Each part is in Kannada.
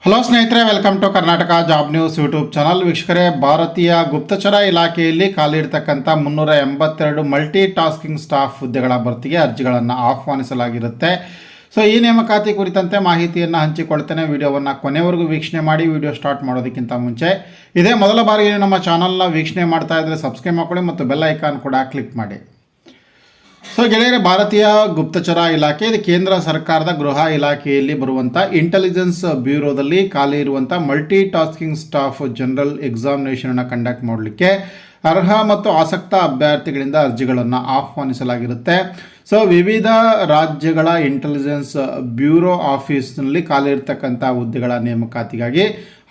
ಹಲೋ ಸ್ನೇಹಿತರೆ, welcome to Karnataka job news YouTube channel. ವೀಕ್ಷಕರೇ, ಭಾರತೀಯ ಗುಪ್ತಚರ ಇಲಾಖೆಯಲ್ಲಿ ಖಾಲಿರ್ತಕ್ಕಂಥ 382 ಮಲ್ಟಿ ಟಾಸ್ಕಿಂಗ್ ಸ್ಟಾಫ್ ಹುದ್ದೆಗಳ ಭರ್ತಿಗೆ ಅರ್ಜಿಗಳನ್ನು ಆಹ್ವಾನಿಸಲಾಗಿರುತ್ತೆ. ಸೊ ಈ ನೇಮಕಾತಿ ಕುರಿತಂತೆ ಮಾಹಿತಿಯನ್ನು ಹಂಚಿಕೊಳ್ತೇನೆ. ವಿಡಿಯೋವನ್ನು ಕೊನೆವರೆಗೂ ವೀಕ್ಷಣೆ ಮಾಡಿ. ವಿಡಿಯೋ ಸ್ಟಾರ್ಟ್ ಮಾಡೋದಕ್ಕಿಂತ ಮುಂಚೆ ಇದೇ ಮೊದಲ ಬಾರಿಗೆ ನಮ್ಮ ಚಾನಲ್ನ ವೀಕ್ಷಣೆ ಮಾಡ್ತಾ ಇದ್ದರೆ ಸಬ್ಸ್ಕ್ರೈಬ್ ಮಾಡ್ಕೊಳ್ಳಿ ಮತ್ತು ಬೆಲ್ ಐಕಾನ್ ಕೂಡ ಕ್ಲಿಕ್ ಮಾಡಿ. ಸೊ ಗೆಳೆಯರೆ, ಭಾರತೀಯ ಗುಪ್ತಚರ ಇಲಾಖೆ ಇದು ಕೇಂದ್ರ ಸರ್ಕಾರದ ಗೃಹ ಇಲಾಖೆಯಲ್ಲಿ ಬರುವಂಥ ಇಂಟೆಲಿಜೆನ್ಸ್ ಬ್ಯೂರೋದಲ್ಲಿ ಖಾಲಿ ಇರುವಂಥ ಮಲ್ಟಿ ಟಾಸ್ಕಿಂಗ್ ಸ್ಟಾಫ್ ಜನರಲ್ ಎಕ್ಸಾಮಿನೇಷನನ್ನು ಕಂಡಕ್ಟ್ ಮಾಡಲಿಕ್ಕೆ ಅರ್ಹ ಮತ್ತು ಆಸಕ್ತ ಅಭ್ಯರ್ಥಿಗಳಿಂದ ಅರ್ಜಿಗಳನ್ನು ಆಹ್ವಾನಿಸಲಾಗಿರುತ್ತೆ. ಸೊ ವಿವಿಧ ರಾಜ್ಯಗಳ ಇಂಟೆಲಿಜೆನ್ಸ್ ಬ್ಯೂರೋ ಆಫೀಸ್ನಲ್ಲಿ ಖಾಲಿ ಇರತಕ್ಕಂಥ ಹುದ್ದೆಗಳ ನೇಮಕಾತಿಗಾಗಿ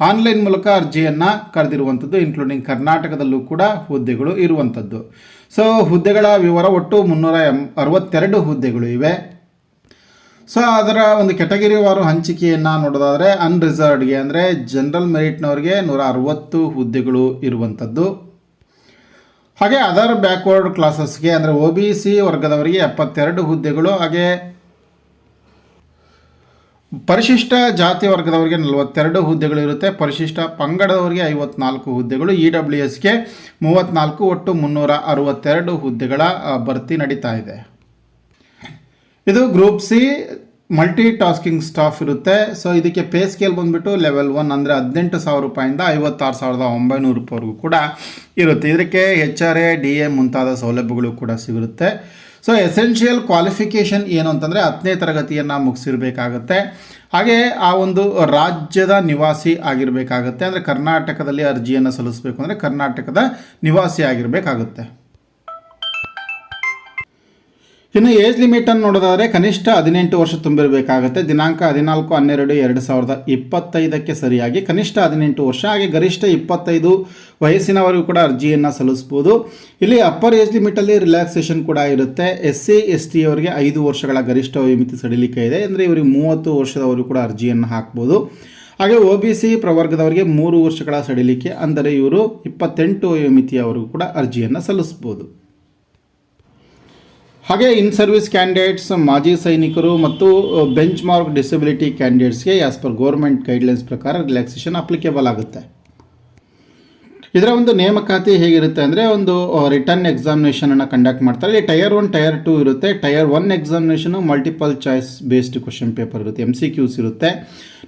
ಆನ್ಲೈನ್ ಮೂಲಕ ಅರ್ಜಿಯನ್ನು ಕರೆದಿರುವಂಥದ್ದು, ಇನ್ಕ್ಲೂಡಿಂಗ್ ಕರ್ನಾಟಕದಲ್ಲೂ ಕೂಡ ಹುದ್ದೆಗಳು ಇರುವಂಥದ್ದು. ಸೊ ಹುದ್ದೆಗಳ ವಿವರ ಒಟ್ಟು 362 ಹುದ್ದೆಗಳು ಇವೆ. ಸೊ ಅದರ ಒಂದು ಕೆಟಗರಿವಾರು ಹಂಚಿಕೆಯನ್ನು ನೋಡೋದಾದರೆ ಅನ್ರಿಸರ್ವ್ಡ್ಗೆ ಅಂದರೆ ಜನರಲ್ ಮೆರಿಟ್ನವರಿಗೆ 160 ಹುದ್ದೆಗಳು ಇರುವಂಥದ್ದು. ಹಾಗೆ ಅದರ್ ಬ್ಯಾಕ್ವರ್ಡ್ ಕ್ಲಾಸಸ್ಗೆ ಅಂದರೆ OBC ವರ್ಗದವರಿಗೆ 72 ಹುದ್ದೆಗಳು, ಹಾಗೆ ಪರಿಶಿಷ್ಟ ಜಾತಿ ವರ್ಗದವರಿಗೆ 42 ಹುದ್ದೆಗಳು ಇರುತ್ತೆ. ಪರಿಶಿಷ್ಟ ಪಂಗಡದವರಿಗೆ 54 ಹುದ್ದೆಗಳು, EWSಗೆ 34, ಒಟ್ಟು 362 ಹುದ್ದೆಗಳ ಭರ್ತಿ ನಡೀತಾ ಇದೆ. ಇದು group C multi tasking staff ಇರುತ್ತೆ. ಸೊ ಇದಕ್ಕೆ ಪೇ ಸ್ಕೇಲ್ ಬಂದುಬಿಟ್ಟು ಲೆವೆಲ್ 1 ಅಂದರೆ 18,000 ರೂಪಾಯಿಂದ 56,900 ರೂಪಾಯಿವರೆಗೂ ಕೂಡ ಇರುತ್ತೆ. ಇದಕ್ಕೆ HRA DA ಮುಂತಾದ ಸೌಲಭ್ಯಗಳು ಕೂಡ ಸಿಗುತ್ತೆ. ಸೊ ಎಸೆನ್ಷಿಯಲ್ ಕ್ವಾಲಿಫಿಕೇಷನ್ ಏನು ಅಂತಂದರೆ 10ನೇ ತರಗತಿಯನ್ನು ಮುಗಿಸಿರಬೇಕಾಗತ್ತೆ. ಹಾಗೆ ಆ ಒಂದು ರಾಜ್ಯದ ನಿವಾಸಿ ಆಗಿರಬೇಕಾಗತ್ತೆ. ಅಂದರೆ ಕರ್ನಾಟಕದಲ್ಲಿ ಅರ್ಜಿಯನ್ನು ಸಲ್ಲಿಸಬೇಕು ಅಂದರೆ ಕರ್ನಾಟಕದ ನಿವಾಸಿ ಆಗಿರಬೇಕಾಗುತ್ತೆ. ಇನ್ನು ಏಜ್ ಲಿಮಿಟನ್ನು ನೋಡೋದಾದರೆ ಕನಿಷ್ಠ 18 ವರ್ಷ ತುಂಬಿರಬೇಕಾಗುತ್ತೆ. ದಿನಾಂಕ 14/12/2025ಕ್ಕೆ ಸರಿಯಾಗಿ ಕನಿಷ್ಠ 18 ವರ್ಷ, ಹಾಗೆ ಗರಿಷ್ಠ 25 ವಯಸ್ಸಿನವರೆಗೂ ಕೂಡ ಅರ್ಜಿಯನ್ನು ಸಲ್ಲಿಸ್ಬೋದು. ಇಲ್ಲಿ ಅಪ್ಪರ್ ಏಜ್ ಲಿಮಿಟಲ್ಲಿ ರಿಲ್ಯಾಕ್ಸೇಷನ್ ಕೂಡ ಇರುತ್ತೆ. SC ST ಅವರಿಗೆ 5 ವರ್ಷಗಳ ಗರಿಷ್ಠ ವಯೋಮಿತಿ ಸಡಿಲಿಕೆ ಇದೆ. ಅಂದರೆ ಇವರಿಗೆ 30 ವರ್ಷದವರೆಗೂ ಕೂಡ ಅರ್ಜಿಯನ್ನು ಹಾಕ್ಬೋದು. ಹಾಗೆ OBC ಪ್ರವರ್ಗದವರಿಗೆ 3 ವರ್ಷಗಳ ಸಡಿಲಿಕೆ, ಅಂದರೆ ಇವರು 28 ವಯೋಮಿತಿಯವರೆಗೂ ಕೂಡ ಅರ್ಜಿಯನ್ನು ಸಲ್ಲಿಸ್ಬೋದು. ಹಾಗೆ ಇನ್ ಸರ್ವಿಸ್ ಕ್ಯಾಂಡಿಡೇಟ್ಸ್, ಮಾಜಿ ಸೈನಿಕರು ಮತ್ತು ಬೆಂಚ್ ಮಾರ್ಕ್ ಡಿಸಬಿಲಿಟಿ ಕ್ಯಾಂಡಿಡೇಟ್ಸ್ಗೆ ಆಸ್ ಪರ್ ಗೌರ್ಮೆಂಟ್ ಗೈಡ್ಲೈನ್ಸ್ ಪ್ರಕಾರ ರಿಲ್ಯಾಕ್ಸೇಷನ್ ಅಪ್ಲಿಕೇಬಲ್ ಆಗುತ್ತೆ. ಇದರ ಒಂದು ನೇಮಕಾತಿ ಹೇಗಿರುತ್ತೆ ಅಂದರೆ ಒಂದು ರಿಟರ್ನ್ ಎಕ್ಸಾಮಿನೇಷನನ್ನು ಕಂಡಕ್ಟ್ ಮಾಡ್ತಾರೆ. ಇಲ್ಲಿ ಟೈರ್ 1 ಟೈರ್ 2 ಇರುತ್ತೆ. Tyre 1 examination multiple choice based question paper ಇರುತ್ತೆ, MCQs ಇರುತ್ತೆ.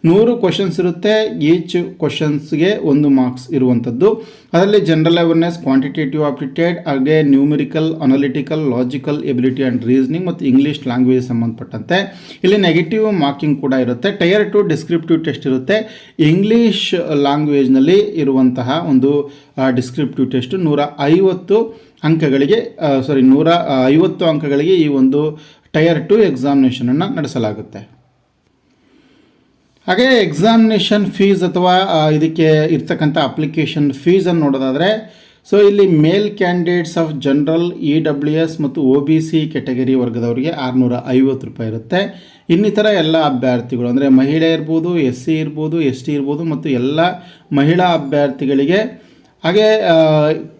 100 ಕ್ವಶನ್ಸ್ ಇರುತ್ತೆ. ಈಚ್ ಕ್ವಶನ್ಸ್ಗೆ 1 ಮಾರ್ಕ್ಸ್ ಇರುವಂಥದ್ದು. ಅದರಲ್ಲಿ ಜನರಲ್ ಅವೇರ್ನೆಸ್, ಕ್ವಾಂಟಿಟೇಟಿವ್ ಆಪ್ಟಿಟ್ಯೂಡ್, ಹಾಗೆ numerical, analytical, logical ability and reasoning ಮತ್ತು ಇಂಗ್ಲೀಷ್ ಲ್ಯಾಂಗ್ವೇಜ್ ಸಂಬಂಧಪಟ್ಟಂತೆ ಇಲ್ಲಿ ನೆಗೆಟಿವ್ ಮಾರ್ಕಿಂಗ್ ಕೂಡ ಇರುತ್ತೆ. ಟೈರ್ 2 ಡಿಸ್ಕ್ರಿಪ್ಟಿವ್ ಟೆಸ್ಟ್ ಇರುತ್ತೆ. ಇಂಗ್ಲೀಷ್ ಲ್ಯಾಂಗ್ವೇಜ್ನಲ್ಲಿ ಇರುವಂತಹ ಒಂದು ಡಿಸ್ಕ್ರಿಪ್ಟಿವ್ ಟೆಸ್ಟ್ 150 ಅಂಕಗಳಿಗೆ ಈ ಒಂದು ಟೈರ್ 2 ಎಕ್ಸಾಮಿನೇಷನನ್ನು ನಡೆಸಲಾಗುತ್ತೆ. ಹಾಗೆ ಎಕ್ಸಾಮಿನೇಷನ್ ಫೀಸ್ ಅಥವಾ ಇದಕ್ಕೆ ಇರ್ತಕ್ಕಂಥ ಅಪ್ಲಿಕೇಶನ್ ಫೀಸನ್ನು ನೋಡೋದಾದರೆ, ಸೊ ಇಲ್ಲಿ ಮೇಲ್ ಕ್ಯಾಂಡಿಡೇಟ್ಸ್ ಆಫ್ ಜನರಲ್, EWS ಮತ್ತು OBC ಕೆಟಗರಿ ವರ್ಗದವರಿಗೆ 650 ರೂಪಾಯಿ ಇರುತ್ತೆ. ಇನ್ನಿತರ ಎಲ್ಲ ಅಭ್ಯರ್ಥಿಗಳು ಅಂದರೆ ಮಹಿಳೆ ಇರ್ಬೋದು, SC ಇರ್ಬೋದು, ST ಇರ್ಬೋದು ಮತ್ತು ಎಲ್ಲ ಮಹಿಳಾ ಅಭ್ಯರ್ಥಿಗಳಿಗೆ, ಹಾಗೆ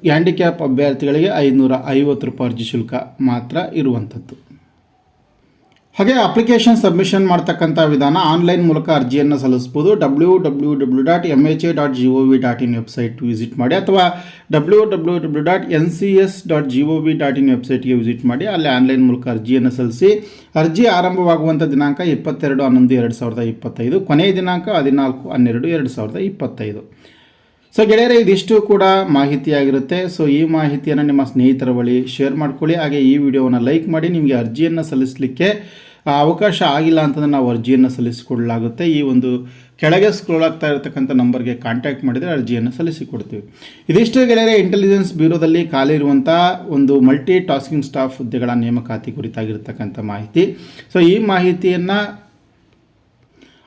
ಹ್ಯಾಂಡಿಕ್ಯಾಪ್ ಅಭ್ಯರ್ಥಿಗಳಿಗೆ 550 ರೂಪಾಯಿ ಅರ್ಜಿ ಶುಲ್ಕ ಮಾತ್ರ ಇರುವಂಥದ್ದು. ಹಾಗೆ ಅಪ್ಲಿಕೇಶನ್ ಸಬ್ಮಿಷನ್ ಮಾಡ್ತಕ್ಕಂಥ ವಿಧಾನ ಆನ್ಲೈನ್ ಮೂಲಕ ಅರ್ಜಿಯನ್ನು ಸಲ್ಲಿಸ್ಬೋದು. www.mha.gov.in ವೆಬ್ಸೈಟ್ ವಿಸಿಟ್ ಮಾಡಿ, ಅಥವಾ www.ncs.gov.in ವೆಬ್ಸೈಟ್ಗೆ ವಿಸಿಟ್ ಮಾಡಿ. ಅಲ್ಲಿ ಆನ್ಲೈನ್ ಮೂಲಕ ಅರ್ಜಿಯನ್ನು ಸಲ್ಲಿಸಿ. ಅರ್ಜಿ ಆರಂಭವಾಗುವಂಥ ದಿನಾಂಕ 22/11/2025, ಕೊನೆಯ ದಿನಾಂಕ 14/12/2025. ಸೊ ಗೆಳೆಯರೆ, ಇದಿಷ್ಟು ಕೂಡ ಮಾಹಿತಿಯಾಗಿರುತ್ತೆ. ಸೊ ಈ ಮಾಹಿತಿಯನ್ನು ನಿಮ್ಮ ಸ್ನೇಹಿತರ ಬಳಿ ಶೇರ್ ಮಾಡ್ಕೊಳ್ಳಿ. ಹಾಗೆ ಈ ವಿಡಿಯೋವನ್ನು ಲೈಕ್ ಮಾಡಿ. ನಿಮಗೆ ಅರ್ಜಿಯನ್ನು ಸಲ್ಲಿಸಲಿಕ್ಕೆ ಅವಕಾಶ ಆಗಿಲ್ಲ ಅಂತಂದರೆ ನಾವು ಅರ್ಜಿಯನ್ನು ಸಲ್ಲಿಸಿಕೊಡಲಾಗುತ್ತೆ. ಈ ಒಂದು ಕೆಳಗೆ ಸ್ಕ್ರೋಲ್ ಆಗ್ತಾ ಇರತಕ್ಕಂಥ ನಂಬರ್ಗೆ ಕಾಂಟ್ಯಾಕ್ಟ್ ಮಾಡಿದರೆ ಅರ್ಜಿಯನ್ನು ಸಲ್ಲಿಸಿಕೊಡ್ತೀವಿ. ಇದಿಷ್ಟು ಗೆಳೆಯರೆ, ಇಂಟೆಲಿಜೆನ್ಸ್ ಬ್ಯೂರೋದಲ್ಲಿ ಖಾಲಿ ಇರುವಂಥ ಒಂದು ಮಲ್ಟಿ ಟಾಸ್ಕಿಂಗ್ ಸ್ಟಾಫ್ ಹುದ್ದೆಗಳ ನೇಮಕಾತಿ ಕುರಿತಾಗಿರ್ತಕ್ಕಂಥ ಮಾಹಿತಿ. ಸೊ ಈ ಮಾಹಿತಿಯನ್ನು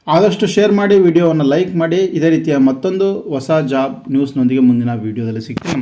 ಆದಷ್ಟು ಶೇರ್ ಮಾಡಿ, ವಿಡಿಯೋವನ್ನು ಲೈಕ್ ಮಾಡಿ. ಇದೇ ರೀತಿಯ ಮತ್ತೊಂದು ಹೊಸ ಜಾಬ್ ನ್ಯೂಸ್ನೊಂದಿಗೆ ಮುಂದಿನ ವಿಡಿಯೋದಲ್ಲಿ ಸಿಗ್ತೀನಿ.